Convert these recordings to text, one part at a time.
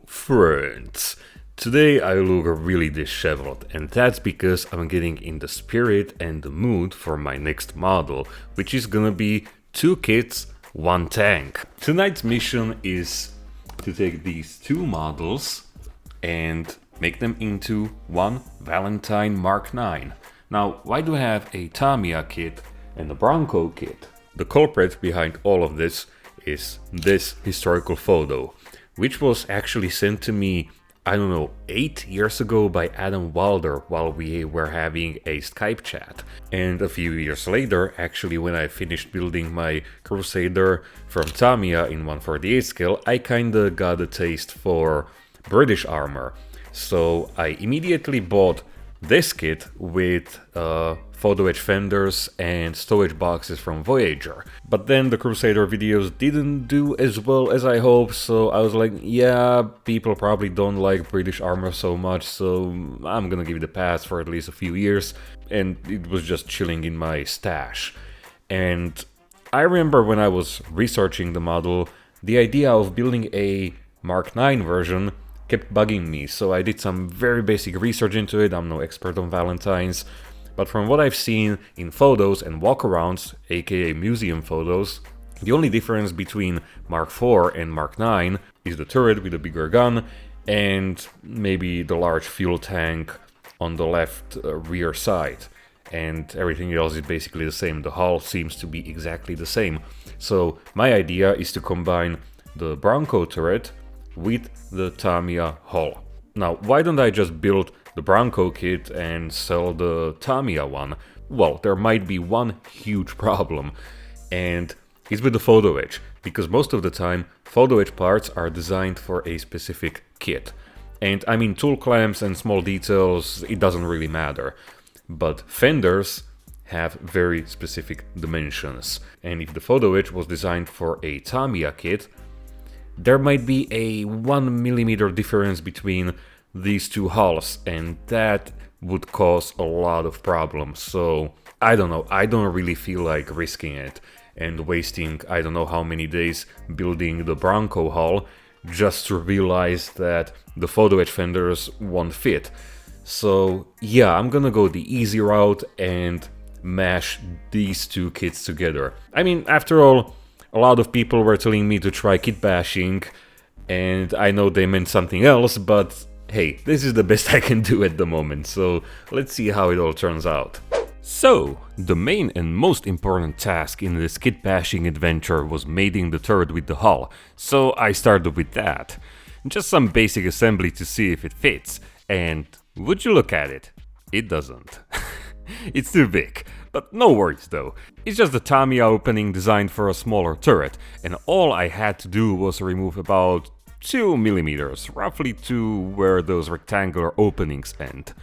Friends, today I look really disheveled, and that's because I'm getting in the spirit and the mood for my next model, which is gonna be 2 kits, 1 tank. Tonight's mission is to take these 2 models and make them into one Valentine Mark 9. Now, why do I have a Tamiya kit and a Bronco kit? The culprit behind all of this is this historical photo, which was actually sent to me, I don't know, 8 years ago by Adam Wilder while we were having a Skype chat. And a few years later, actually when I finished building my Crusader from Tamiya in 1/48 scale, I kinda got a taste for British armor. So I immediately bought this kit with photo etch fenders and stowage boxes from Voyager. But then the Crusader videos didn't do as well as I hoped, so I was like, yeah, people probably don't like British armor so much, so I'm gonna give it a pass for at least a few years. And it was just chilling in my stash. And I remember when I was researching the model, the idea of building a Mark 9 version kept bugging me, so I did some very basic research into it. I'm no expert on Valentines, but from what I've seen in photos and walkarounds, aka museum photos, the only difference between Mark 4 and Mark 9 is the turret with a bigger gun and maybe the large fuel tank on the left rear side. And everything else is basically the same. The hull seems to be exactly the same. So my idea is to combine the Bronco turret with the Tamiya hull. Now, why don't I just build the Bronco kit and sell the Tamiya one? Well, there might be one huge problem, and it's with the photo etch, because most of the time photo etch parts are designed for a specific kit. And I mean, tool clamps and small details, it doesn't really matter. But fenders have very specific dimensions, and if the photo etch was designed for a Tamiya kit, there might be a 1mm difference between these 2 hulls, and that would cause a lot of problems. So I don't know, I don't really feel like risking it and wasting I don't know how many days building the Bronco hull just to realize that the photo etch fenders won't fit. So yeah, I'm gonna go the easy route and mash these 2 kits together. I mean, after all, a lot of people were telling me to try kitbashing, and I know they meant something else, but hey, this is the best I can do at the moment, so let's see how it all turns out. So, the main and most important task in this kitbashing adventure was mating the turret with the hull, so I started with that. Just some basic assembly to see if it fits, and would you look at it? It doesn't. It's too big. But no worries though, it's just a Tamiya opening designed for a smaller turret, and all I had to do was remove about 2mm, roughly to where those rectangular openings end.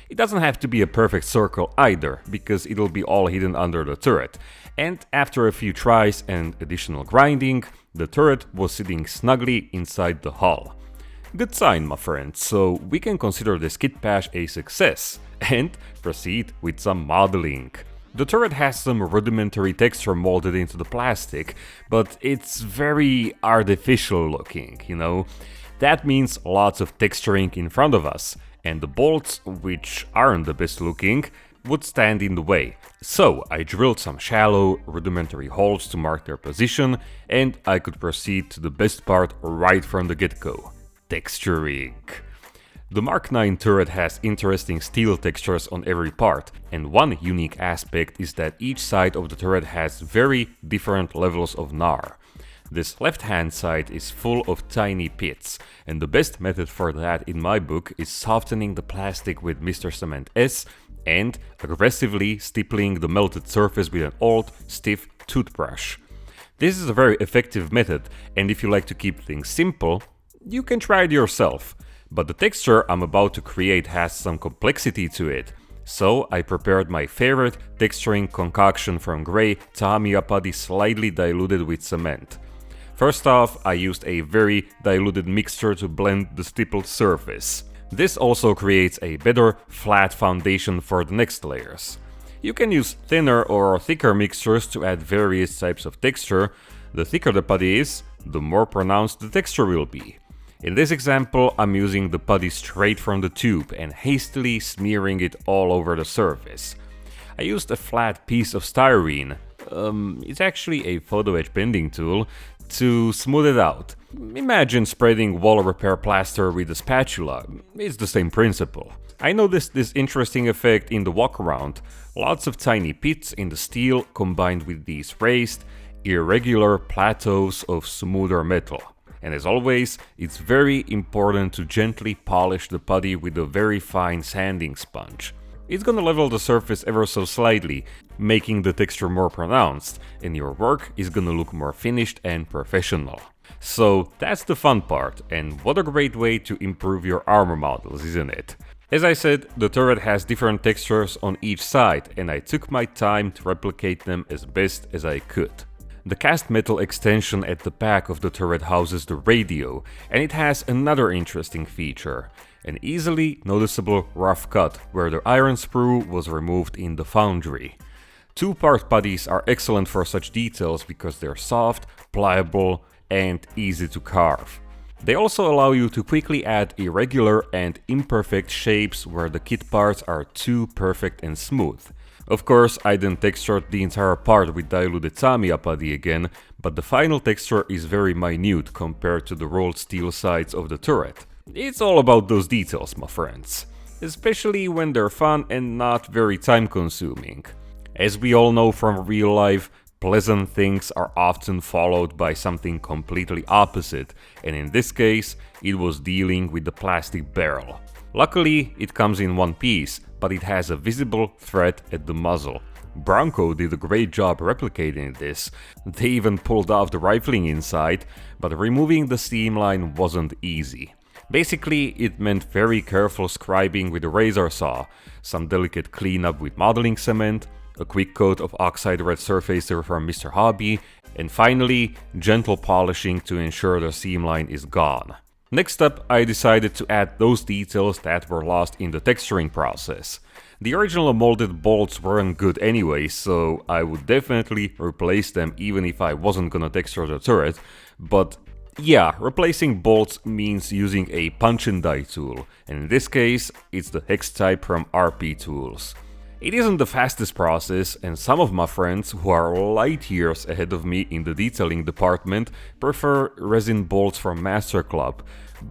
It doesn't have to be a perfect circle either, because it'll be all hidden under the turret, and after a few tries and additional grinding, the turret was sitting snugly inside the hull. Good sign, my friends, so we can consider this kitbash a success, and proceed with some modeling. The turret has some rudimentary texture molded into the plastic, but it's very artificial looking, you know? That means lots of texturing in front of us, and the bolts, which aren't the best looking, would stand in the way. So I drilled some shallow, rudimentary holes to mark their position, and I could proceed to the best part right from the get-go: texturing. The Mark 9 turret has interesting steel textures on every part, and one unique aspect is that each side of the turret has very different levels of gnar. This left-hand side is full of tiny pits, and the best method for that in my book is softening the plastic with Mr. Cement S and aggressively stippling the melted surface with an old, stiff toothbrush. This is a very effective method, and if you like to keep things simple, you can try it yourself. But the texture I'm about to create has some complexity to it, so I prepared my favorite texturing concoction from grey Tamiya putty slightly diluted with cement. First off, I used a very diluted mixture to blend the stippled surface. This also creates a better flat foundation for the next layers. You can use thinner or thicker mixtures to add various types of texture. The thicker the putty is, the more pronounced the texture will be. In this example, I'm using the putty straight from the tube and hastily smearing it all over the surface. I used a flat piece of styrene, it's actually a photo etch bending tool, to smooth it out. Imagine spreading wall repair plaster with a spatula, it's the same principle. I noticed this interesting effect in the walk-around, lots of tiny pits in the steel combined with these raised, irregular plateaus of smoother metal. And as always, it's very important to gently polish the putty with a very fine sanding sponge. It's gonna level the surface ever so slightly, making the texture more pronounced, and your work is gonna look more finished and professional. So that's the fun part, and what a great way to improve your armor models, isn't it? As I said, the turret has different textures on each side, and I took my time to replicate them as best as I could. The cast metal extension at the back of the turret houses the radio, and it has another interesting feature, an easily noticeable rough cut where the iron sprue was removed in the foundry. Two-part putties are excellent for such details because they're soft, pliable, and easy to carve. They also allow you to quickly add irregular and imperfect shapes where the kit parts are too perfect and smooth. Of course, I then textured the entire part with diluted Tamiya putty again, but the final texture is very minute compared to the rolled steel sides of the turret. It's all about those details, my friends. Especially when they're fun and not very time consuming. As we all know from real life, pleasant things are often followed by something completely opposite, and in this case, it was dealing with the plastic barrel. Luckily, it comes in one piece, but it has a visible thread at the muzzle. Bronco did a great job replicating this. They even pulled off the rifling inside, but removing the seam line wasn't easy. Basically, it meant very careful scribing with a razor saw, some delicate cleanup with modeling cement, a quick coat of oxide red surfacer from Mr. Hobby, and finally, gentle polishing to ensure the seam line is gone. Next up, I decided to add those details that were lost in the texturing process. The original molded bolts weren't good anyway, so I would definitely replace them even if I wasn't gonna texture the turret, but yeah, replacing bolts means using a punch and die tool, and in this case, it's the hex type from RP Tools. It isn't the fastest process, and some of my friends who are light years ahead of me in the detailing department prefer resin bolts from Master Club,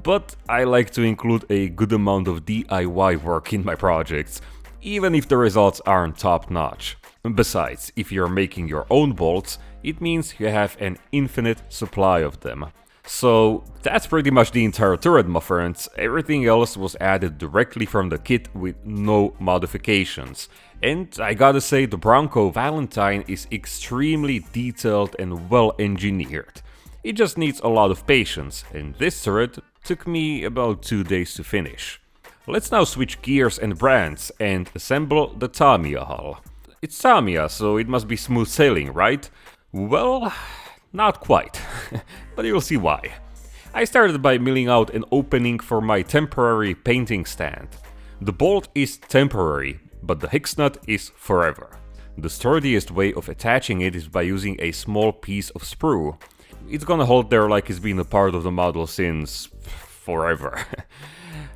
but I like to include a good amount of DIY work in my projects, even if the results aren't top-notch. Besides, if you're making your own bolts, it means you have an infinite supply of them. So that's pretty much the entire turret, my friends. Everything else was added directly from the kit with no modifications. And I gotta say, the Bronco Valentine is extremely detailed and well engineered. It just needs a lot of patience, and this turret took me about 2 days to finish. Let's now switch gears and brands and assemble the Tamiya hull. It's Tamiya, so it must be smooth sailing, right? Well, not quite, but you'll see why. I started by milling out an opening for my temporary painting stand. The bolt is temporary, but the hex nut is forever. The sturdiest way of attaching it is by using a small piece of sprue. It's gonna hold there like it's been a part of the model since forever.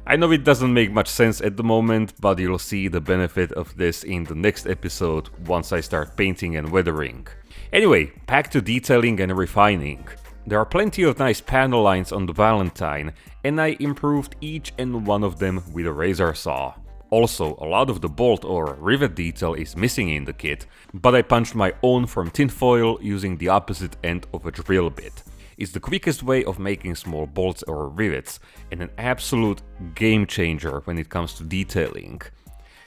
I know it doesn't make much sense at the moment, but you'll see the benefit of this in the next episode once I start painting and weathering. Anyway, back to detailing and refining. There are plenty of nice panel lines on the Valentine, and I improved each and one of them with a razor saw. Also, a lot of the bolt or rivet detail is missing in the kit, but I punched my own from tinfoil using the opposite end of a drill bit. It's the quickest way of making small bolts or rivets, and an absolute game changer when it comes to detailing.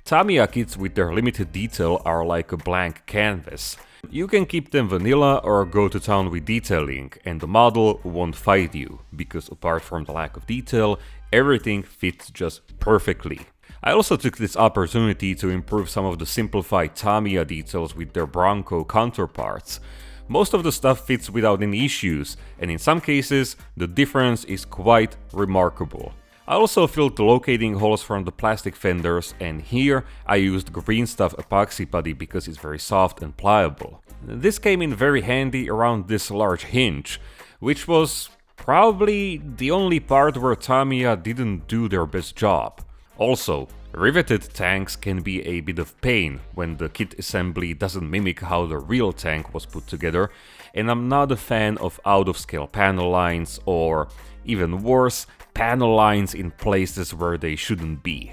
Tamiya kits with their limited detail are like a blank canvas. You can keep them vanilla or go to town with detailing, and the model won't fight you, because apart from the lack of detail, everything fits just perfectly. I also took this opportunity to improve some of the simplified Tamiya details with their Bronco counterparts. Most of the stuff fits without any issues, and in some cases, the difference is quite remarkable. I also filled the locating holes from the plastic fenders, and here I used green stuff epoxy putty because it's very soft and pliable. This came in very handy around this large hinge, which was Probably the only part where Tamiya didn't do their best job. Also, riveted tanks can be a bit of pain when the kit assembly doesn't mimic how the real tank was put together, and I'm not a fan of out-of-scale panel lines or, even worse, panel lines in places where they shouldn't be.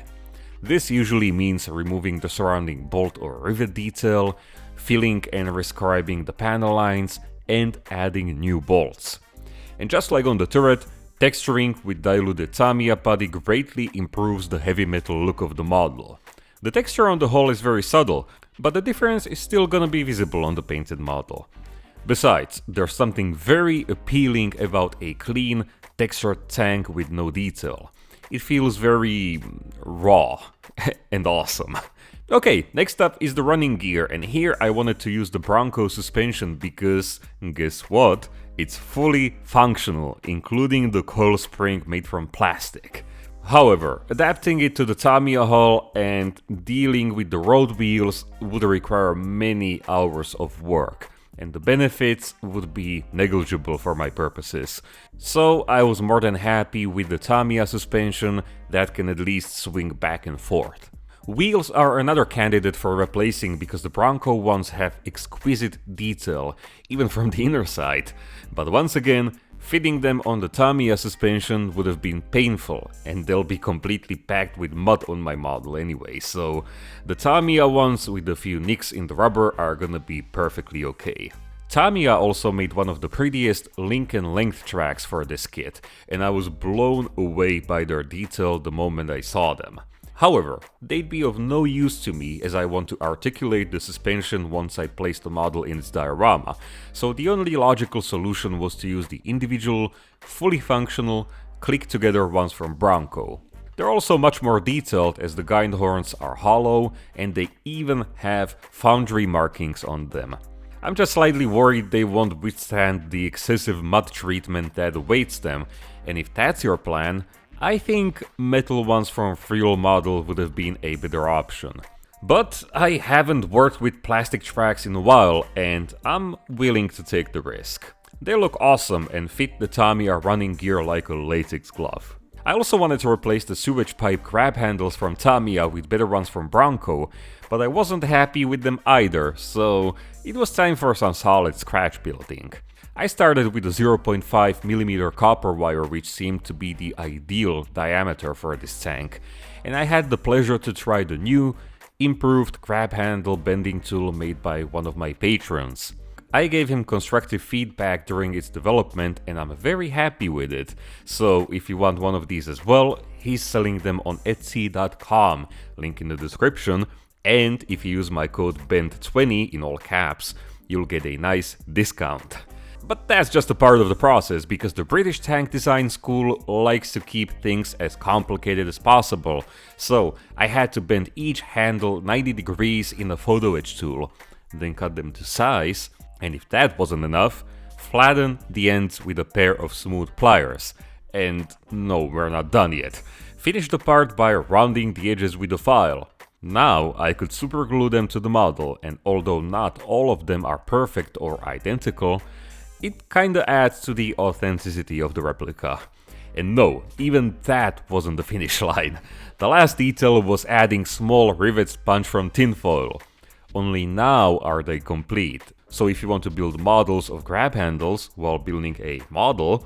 This usually means removing the surrounding bolt or rivet detail, filling and rescribing the panel lines, and adding new bolts. And just like on the turret, texturing with diluted Tamiya putty greatly improves the heavy metal look of the model. The texture on the hull is very subtle, but the difference is still gonna be visible on the painted model. Besides, there's something very appealing about a clean, textured tank with no detail. It feels very raw and awesome. Okay, next up is the running gear, and here I wanted to use the Bronco suspension because, guess what? It's fully functional, including the coil spring made from plastic. However, adapting it to the Tamiya hull and dealing with the road wheels would require many hours of work, and the benefits would be negligible for my purposes. So I was more than happy with the Tamiya suspension that can at least swing back and forth. Wheels are another candidate for replacing because the Bronco ones have exquisite detail, even from the inner side. But once again, fitting them on the Tamiya suspension would have been painful, and they'll be completely packed with mud on my model anyway, so the Tamiya ones with a few nicks in the rubber are gonna be perfectly okay. Tamiya also made one of the prettiest link and length tracks for this kit, and I was blown away by their detail the moment I saw them. However, they'd be of no use to me as I want to articulate the suspension once I place the model in its diorama, so the only logical solution was to use the individual, fully functional, click-together ones from Bronco. They're also much more detailed as the guide horns are hollow and they even have foundry markings on them. I'm just slightly worried they won't withstand the excessive mud treatment that awaits them, and if that's your plan, I think metal ones from Friel model would have been a better option. But I haven't worked with plastic tracks in a while and I'm willing to take the risk. They look awesome and fit the Tamiya running gear like a latex glove. I also wanted to replace the sewage pipe grab handles from Tamiya with better ones from Bronco, but I wasn't happy with them either, so it was time for some solid scratch building. I started with a 0.5mm copper wire, which seemed to be the ideal diameter for this tank, and I had the pleasure to try the new, improved grab handle bending tool made by one of my patrons. I gave him constructive feedback during its development and I'm very happy with it, so if you want one of these as well, he's selling them on etsy.com, link in the description, and if you use my code BEND20 in all caps, you'll get a nice discount. But that's just a part of the process, because the British tank design school likes to keep things as complicated as possible, so I had to bend each handle 90 degrees in a photo etch tool, then cut them to size, and if that wasn't enough, flatten the ends with a pair of smooth pliers. And no, we're not done yet. Finish the part by rounding the edges with a file. Now I could superglue them to the model, and although not all of them are perfect or identical, it kinda adds to the authenticity of the replica. And no, even that wasn't the finish line. The last detail was adding small rivets punched from tinfoil. Only now are they complete. So if you want to build models of grab handles while building a model,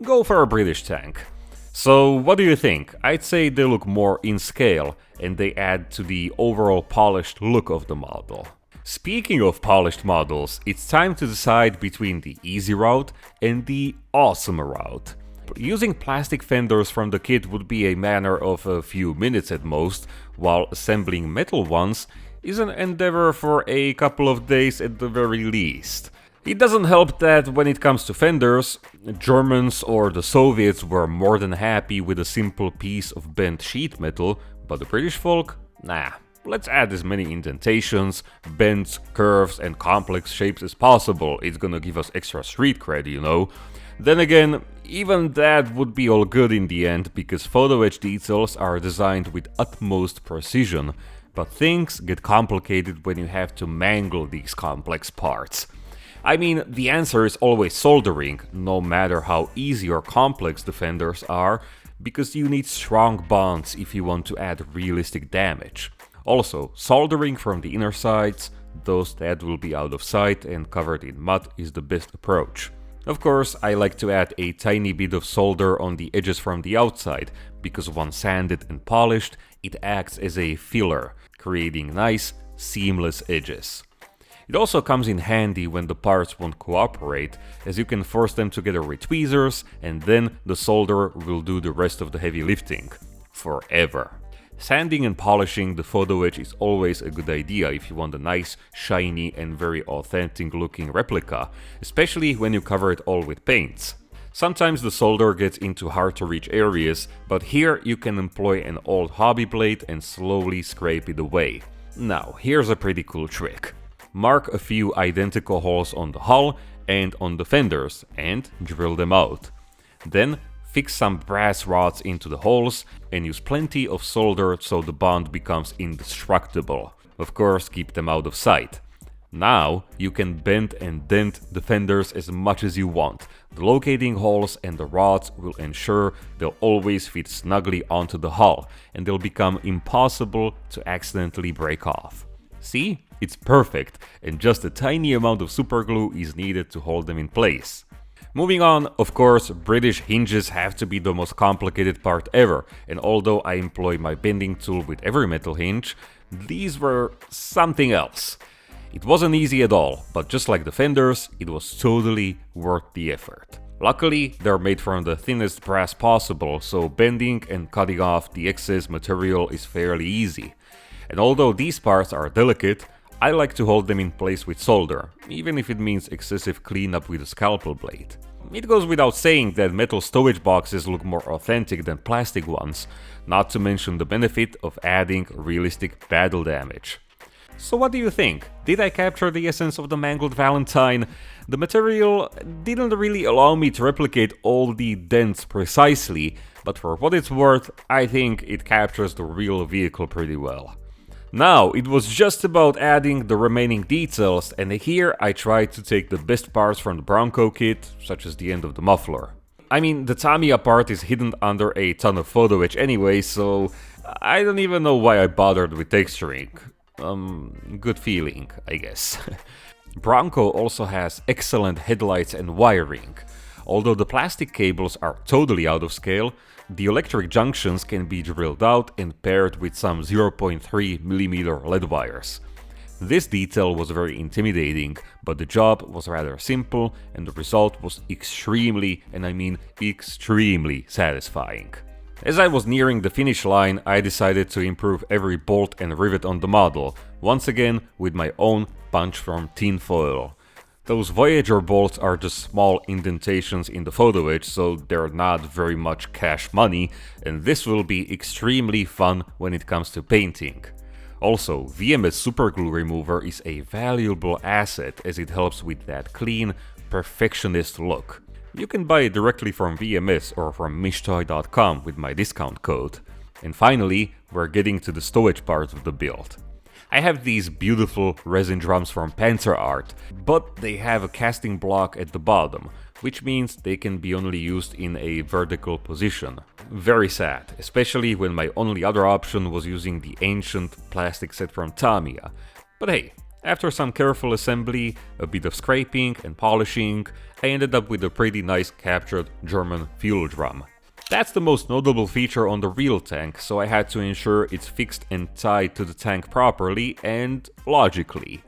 go for a British tank. So what do you think? I'd say they look more in scale and they add to the overall polished look of the model. Speaking of polished models, it's time to decide between the easy route and the awesome route. Using plastic fenders from the kit would be a matter of a few minutes at most, while assembling metal ones is an endeavor for a couple of days at the very least. It doesn't help that when it comes to fenders, Germans or the Soviets were more than happy with a simple piece of bent sheet metal, but the British folk? Nah. Let's add as many indentations, bends, curves and complex shapes as possible, it's gonna give us extra street cred, you know. Then again, even that would be all good in the end, because photo etch details are designed with utmost precision, but things get complicated when you have to mangle these complex parts. I mean, the answer is always soldering, no matter how easy or complex the fenders are, because you need strong bonds if you want to add realistic damage. Also, soldering from the inner sides, those that will be out of sight and covered in mud, is the best approach. Of course, I like to add a tiny bit of solder on the edges from the outside, because once sanded and polished, it acts as a filler, creating nice, seamless edges. It also comes in handy when the parts won't cooperate, as you can force them together with tweezers, and then the solder will do the rest of the heavy lifting. Forever. Sanding and polishing the photo edge is always a good idea if you want a nice, shiny and very authentic looking replica, especially when you cover it all with paints. Sometimes the solder gets into hard to reach areas, but here you can employ an old hobby blade and slowly scrape it away. Now, here's a pretty cool trick. Mark a few identical holes on the hull and on the fenders and drill them out. Then fix some brass rods into the holes and use plenty of solder so the bond becomes indestructible. Of course, keep them out of sight. Now you can bend and dent the fenders as much as you want. The locating holes and the rods will ensure they'll always fit snugly onto the hull and they'll become impossible to accidentally break off. See? It's perfect, and just a tiny amount of superglue is needed to hold them in place. Moving on, of course, British hinges have to be the most complicated part ever, and although I employ my bending tool with every metal hinge, these were something else. It wasn't easy at all, but just like the fenders, it was totally worth the effort. Luckily, they're made from the thinnest brass possible, so bending and cutting off the excess material is fairly easy. And although these parts are delicate, I like to hold them in place with solder, even if it means excessive cleanup with a scalpel blade. It goes without saying that metal stowage boxes look more authentic than plastic ones, not to mention the benefit of adding realistic battle damage. So what do you think? Did I capture the essence of the mangled Valentine? The material didn't really allow me to replicate all the dents precisely, but for what it's worth, I think it captures the real vehicle pretty well. Now, it was just about adding the remaining details, and here I tried to take the best parts from the Bronco kit, such as the end of the muffler. I mean, the Tamiya part is hidden under a ton of photo etch anyway, so I don't even know why I bothered with texturing. Good feeling, I guess. Bronco also has excellent headlights and wiring. Although the plastic cables are totally out of scale, the electric junctions can be drilled out and paired with some 0.3mm LED wires. This detail was very intimidating, but the job was rather simple and the result was extremely, and I mean extremely, satisfying. As I was nearing the finish line, I decided to improve every bolt and rivet on the model, once again with my own punch from tin foil. Those Voyager bolts are just small indentations in the photo edge, so they're not very much cash money, and this will be extremely fun when it comes to painting. Also, VMS Superglue Remover is a valuable asset as it helps with that clean, perfectionist look. You can buy it directly from VMS or from mishtoy.com with my discount code. And finally, we're getting to the stowage part of the build. I have these beautiful resin drums from Panzer Art, but they have a casting block at the bottom, which means they can be only used in a vertical position. Very sad, especially when my only other option was using the ancient plastic set from Tamiya. But hey, after some careful assembly, a bit of scraping and polishing, I ended up with a pretty nice captured German fuel drum. That's the most notable feature on the real tank, so I had to ensure it's fixed and tied to the tank properly and logically.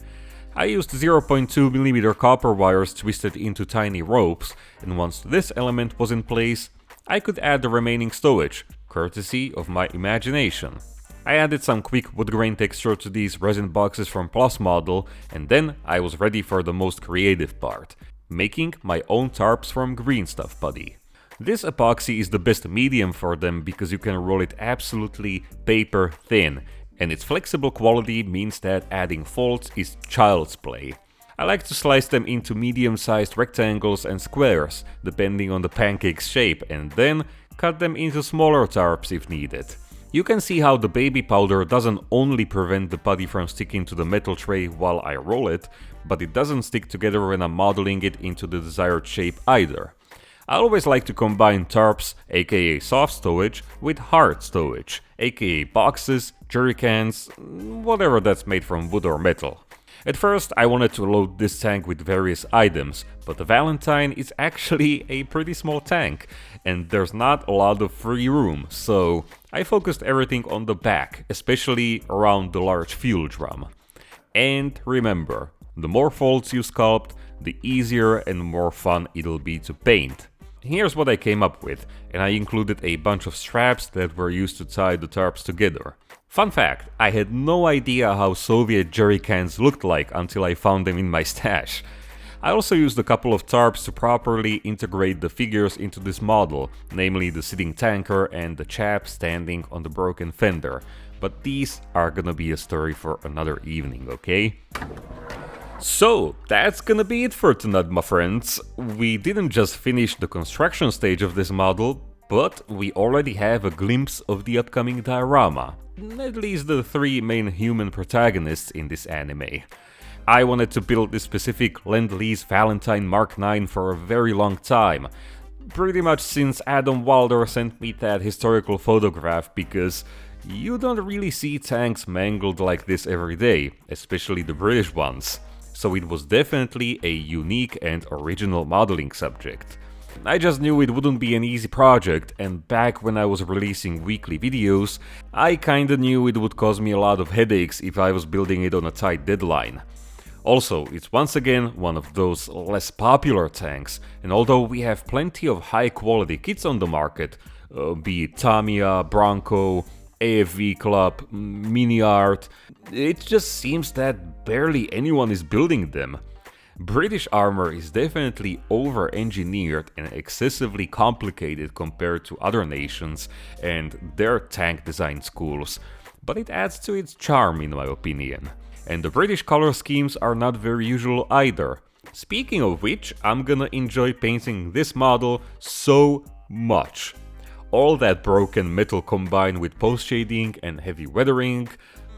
I used 0.2mm copper wires twisted into tiny ropes, and once this element was in place, I could add the remaining stowage, courtesy of my imagination. I added some quick wood grain texture to these resin boxes from Plus Model, and then I was ready for the most creative part, making my own tarps from Green Stuff Putty. This epoxy is the best medium for them because you can roll it absolutely paper thin, and its flexible quality means that adding folds is child's play. I like to slice them into medium-sized rectangles and squares, depending on the pancake's shape, and then cut them into smaller tarps if needed. You can see how the baby powder doesn't only prevent the putty from sticking to the metal tray while I roll it, but it doesn't stick together when I'm modeling it into the desired shape either. I always like to combine tarps, aka soft stowage, with hard stowage, aka boxes, jerrycans, whatever that's made from wood or metal. At first I wanted to load this tank with various items, but the Valentine is actually a pretty small tank, and there's not a lot of free room, so I focused everything on the back, especially around the large fuel drum. And remember, the more folds you sculpt, the easier and more fun it'll be to paint. Here's what I came up with, and I included a bunch of straps that were used to tie the tarps together. Fun fact, I had no idea how Soviet jerrycans looked like until I found them in my stash. I also used a couple of tarps to properly integrate the figures into this model, namely the sitting tanker and the chap standing on the broken fender. But these are gonna be a story for another evening, okay? So, that's gonna be it for tonight, my friends. We didn't just finish the construction stage of this model, but we already have a glimpse of the upcoming diorama. At least the three main human protagonists in this anime. I wanted to build this specific Lend-Lease Valentine Mark IX for a very long time. Pretty much since Adam Wilder sent me that historical photograph, because you don't really see tanks mangled like this every day, especially the British ones. So it was definitely a unique and original modeling subject. I just knew it wouldn't be an easy project, and back when I was releasing weekly videos, I kinda knew it would cause me a lot of headaches if I was building it on a tight deadline. Also, it's once again one of those less popular tanks, and although we have plenty of high quality kits on the market, be it Tamiya, Bronco, AFV Club, Mini Art, it just seems that barely anyone is building them. British armor is definitely over-engineered and excessively complicated compared to other nations and their tank design schools, but it adds to its charm in my opinion. And the British color schemes are not very usual either. Speaking of which, I'm gonna enjoy painting this model so much. All that broken metal combined with post-shading and heavy weathering,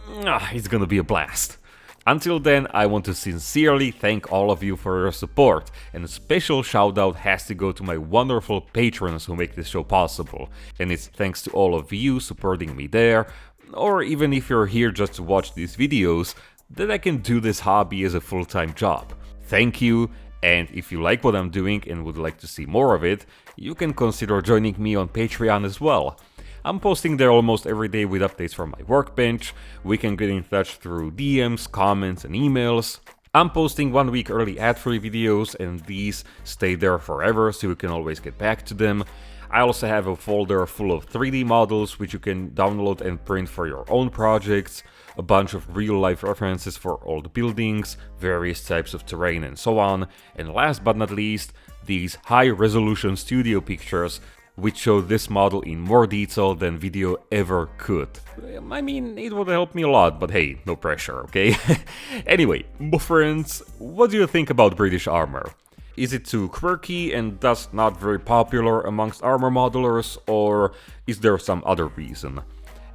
it's gonna be a blast. Until then, I want to sincerely thank all of you for your support, and a special shout out has to go to my wonderful patrons who make this show possible, and it's thanks to all of you supporting me there, or even if you're here just to watch these videos, that I can do this hobby as a full-time job. Thank you, and if you like what I'm doing and would like to see more of it, you can consider joining me on Patreon as well. I'm posting there almost every day with updates from my workbench. We can get in touch through DMs, comments and emails. I'm posting 1 week early ad-free videos, and these stay there forever so you can always get back to them. I also have a folder full of 3D models which you can download and print for your own projects, a bunch of real-life references for old buildings, various types of terrain and so on, and last but not least, these high-resolution studio pictures which show this model in more detail than video ever could. I mean, it would help me a lot, but hey, no pressure, okay? Anyway, my friends, what do you think about British armor? Is it too quirky and thus not very popular amongst armor modelers, or is there some other reason?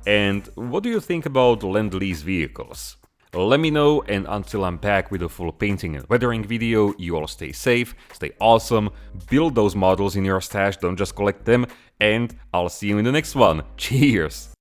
And what do you think about Lend-Lease vehicles? Let me know, and until I'm back with a full painting and weathering video, you all stay safe, stay awesome, build those models in your stash, don't just collect them, and I'll see you in the next one. Cheers!